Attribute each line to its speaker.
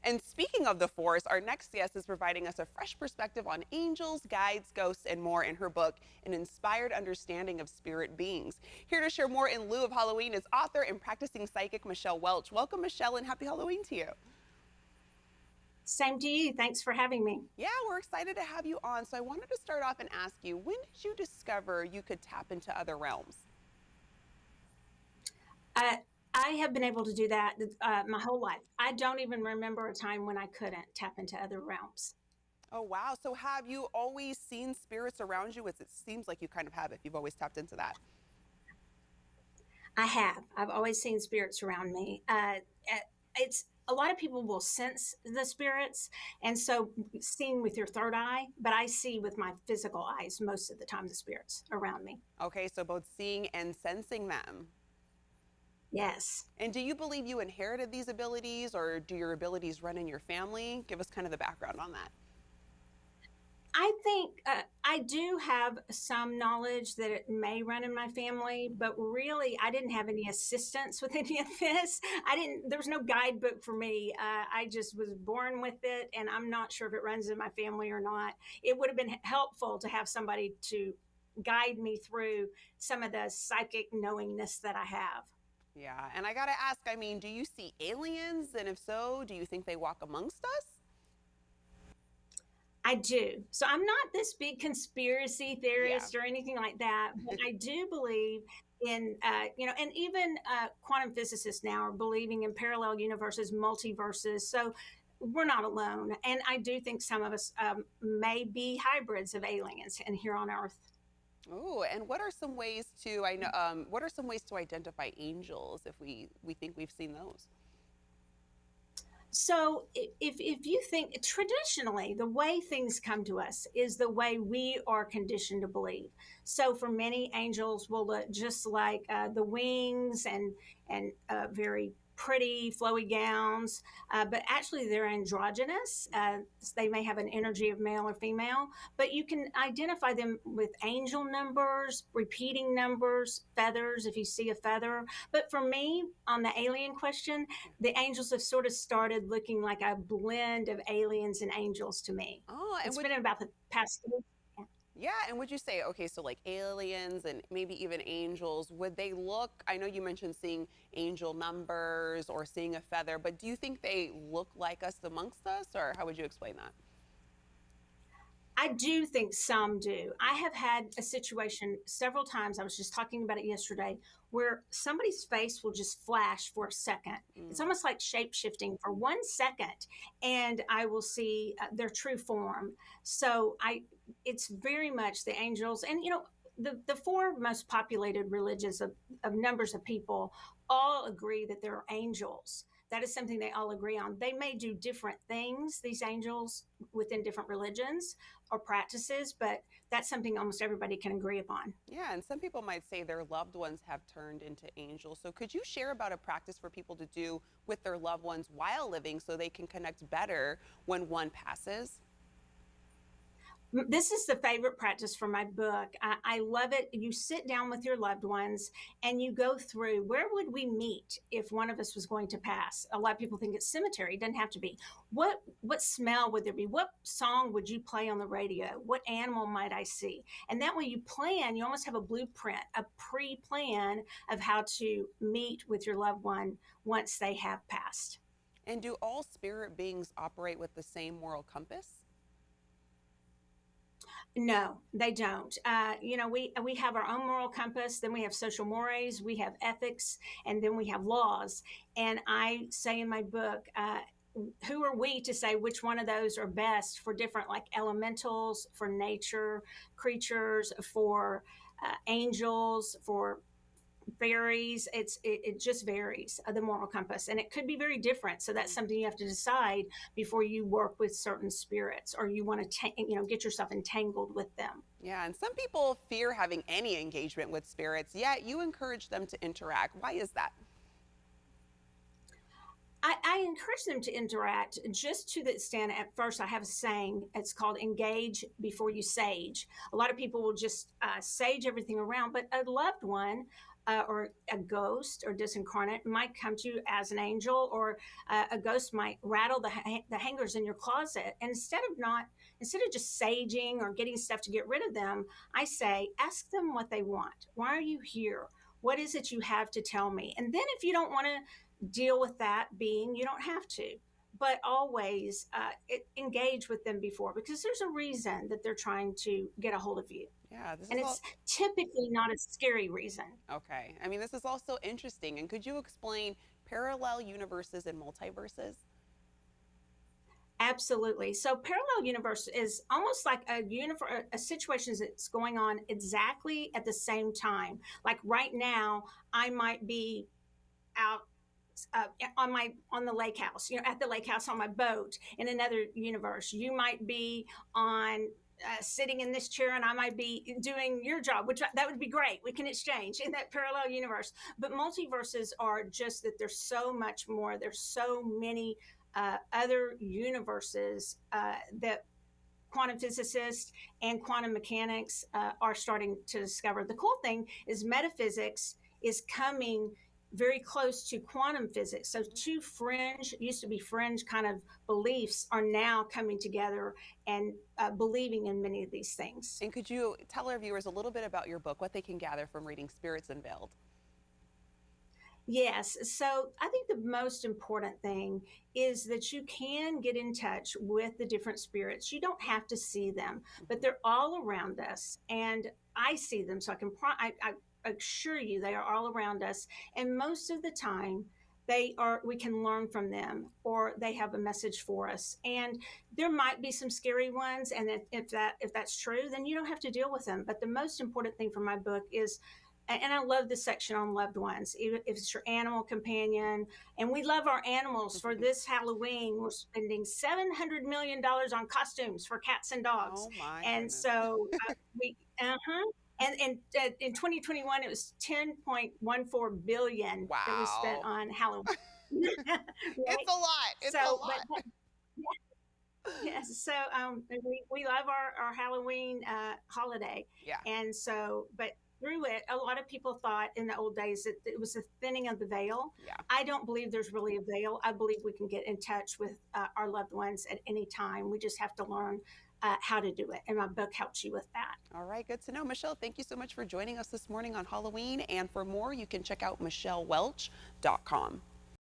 Speaker 1: And speaking of the Force, our next guest is providing us a fresh perspective on angels, guides, ghosts, and more in her book, An Inspired Understanding of Spirit Beings. Here to share more in lieu of Halloween is author and practicing psychic Michelle Welch. Welcome, Michelle, and happy Halloween to you.
Speaker 2: Same to you. Thanks for having me.
Speaker 1: Yeah, we're excited to have you on. So I wanted to start off and ask you, when did you discover you could tap into other realms?
Speaker 2: Uh, I have been able to do that my whole life. I don't even remember a time when I couldn't tap into other realms.
Speaker 1: Oh, wow. So have you always seen spirits around you? It seems like you kind of have if you've always tapped into that.
Speaker 2: I have. I've always seen spirits around me. It's a lot of people will sense the spirits, and so seeing with your third eye, but I see with my physical eyes most of the time the spirits around me.
Speaker 1: Okay, so both seeing and sensing them.
Speaker 2: Yes.
Speaker 1: And do you believe you inherited these abilities or do your abilities run in your family? Give us kind of the background on that.
Speaker 2: I think I do have some knowledge that it may run in my family, but really, I didn't have any assistance with any of this. I didn't, there was no guidebook for me. I just was born with it, and I'm not sure if it runs in my family or not. It would have been helpful to have somebody to guide me through some of the psychic knowingness that I have.
Speaker 1: Yeah, and I gotta ask, I mean, do you see aliens? And if so, do you think they walk amongst us?
Speaker 2: I do. So I'm not this big conspiracy
Speaker 1: Yeah.
Speaker 2: theorist or anything like that, but I do believe in, and even quantum physicists now are believing in parallel universes, multiverses. So we're not alone. And I do think some of us may be hybrids of aliens and here on Earth.
Speaker 1: Oh, and what are some ways to what are some ways to identify angels if we think we've seen those?
Speaker 2: So if you think traditionally the way things come to us is the way we are conditioned to believe. So for many angels will look just like the wings and very pretty flowy gowns, but actually they're androgynous. They may have an energy of male or female, but you can identify them with angel numbers, repeating numbers, feathers if you see a feather. But for me, on the alien question, the angels have sort of started looking like a blend of aliens and angels to me.
Speaker 1: Oh, and
Speaker 2: It's
Speaker 1: would
Speaker 2: been about the past.
Speaker 1: yeah, and would you say, okay, so like aliens and maybe even angels, would they look, I know you mentioned seeing angel numbers or seeing a feather, but do you think they look like us amongst us, or how would you explain that?
Speaker 2: I do think some do. I have had a situation several times. I was just talking about it yesterday where somebody's face will just flash for a second. It's
Speaker 1: Mm.
Speaker 2: almost like shape shifting for 1 second, and I will see their true form. So it's very much the angels, and the four most populated religions of numbers of people all agree that they're angels. That is something they all agree on. They may do different things, these angels, within different religions or practices, but that's something almost everybody can agree upon.
Speaker 1: Yeah, and some people might say their loved ones have turned into angels. So could you share about a practice for people to do with their loved ones while living so they can connect better when one passes?
Speaker 2: This is the favorite practice for my book. I love it. You sit down with your loved ones and you go through where would we meet if one of us was going to pass. A lot of people think it's cemetery. It doesn't have to be. What smell would there be? What song would you play on the radio? What animal might I see? And that way you plan. You almost have a blueprint, a pre-plan of how to meet with your loved one once they have passed.
Speaker 1: And do all spirit beings operate with the same moral compass?
Speaker 2: No, they don't. We have our own moral compass. Then we have social mores. We have ethics, and then we have laws. And I say in my book, who are we to say which one of those are best for different, like elementals, for nature creatures, for angels, for varies. It just varies, the moral compass, and it could be very different. So that's something you have to decide before you work with certain spirits, or you want to get yourself entangled with them.
Speaker 1: Yeah, and some people fear having any engagement with spirits, yet you encourage them to interact. Why is that?
Speaker 2: I encourage them to interact just to the extent. At first, I have a saying. It's called "engage before you sage." A lot of people will just sage everything around, but a loved one or a ghost or disincarnate might come to you as an angel, or a ghost might rattle the hangers in your closet. And instead of just saging or getting stuff to get rid of them, I say, ask them what they want. Why are you here? What is it you have to tell me? And then if you don't want to deal with that being, you don't have to. But always engage with them before, because there's a reason that they're trying to get a hold of you.
Speaker 1: Yeah, this
Speaker 2: And
Speaker 1: is all
Speaker 2: it's typically not a scary reason.
Speaker 1: okay. I mean, this is also interesting. And could you explain parallel universes and multiverses?
Speaker 2: Absolutely. So parallel universe is almost like a situation that's going on exactly at the same time. Like right now, I might be out on the lake house, at the lake house on my boat in another universe. You might be on sitting in this chair, and I might be doing your job, which that would be great. We can exchange in that parallel universe. But multiverses are just that there's so much more. There's so many other universes that quantum physicists and quantum mechanics are starting to discover. The cool thing is metaphysics is coming very close to quantum physics. So two used to be fringe kind of beliefs, are now coming together and believing in many of these things.
Speaker 1: And could you tell our viewers a little bit about your book, what they can gather from reading Spirits Unveiled?
Speaker 2: Yes. So I think the most important thing is that you can get in touch with the different spirits. You don't have to see them, but they're all around us. And I see them. So I assure you they are all around us. And most of the time, we can learn from them, or they have a message for us. And there might be some scary ones. And if that's true, then you don't have to deal with them. But the most important thing from my book is, and I love this section on loved ones, even if it's your animal companion. And we love our animals. For this Halloween, we're spending $700 million on costumes for cats and dogs.
Speaker 1: Oh my
Speaker 2: And
Speaker 1: goodness.
Speaker 2: so and in 2021, it was 10.14 billion that was spent
Speaker 1: Wow.
Speaker 2: on Halloween.
Speaker 1: It's
Speaker 2: Right?
Speaker 1: a lot. It's a
Speaker 2: So,
Speaker 1: lot.
Speaker 2: yes, so we love our Halloween holiday.
Speaker 1: Yeah.
Speaker 2: And so, but through it, a lot of people thought in the old days that it was a thinning of the veil.
Speaker 1: Yeah.
Speaker 2: I don't believe there's really a veil. I believe we can get in touch with our loved ones at any time. We just have to learn how to do it. And my book helps you with that.
Speaker 1: All right, good to know. Michelle, thank you so much for joining us this morning on Halloween. And for more, you can check out michellewelch.com.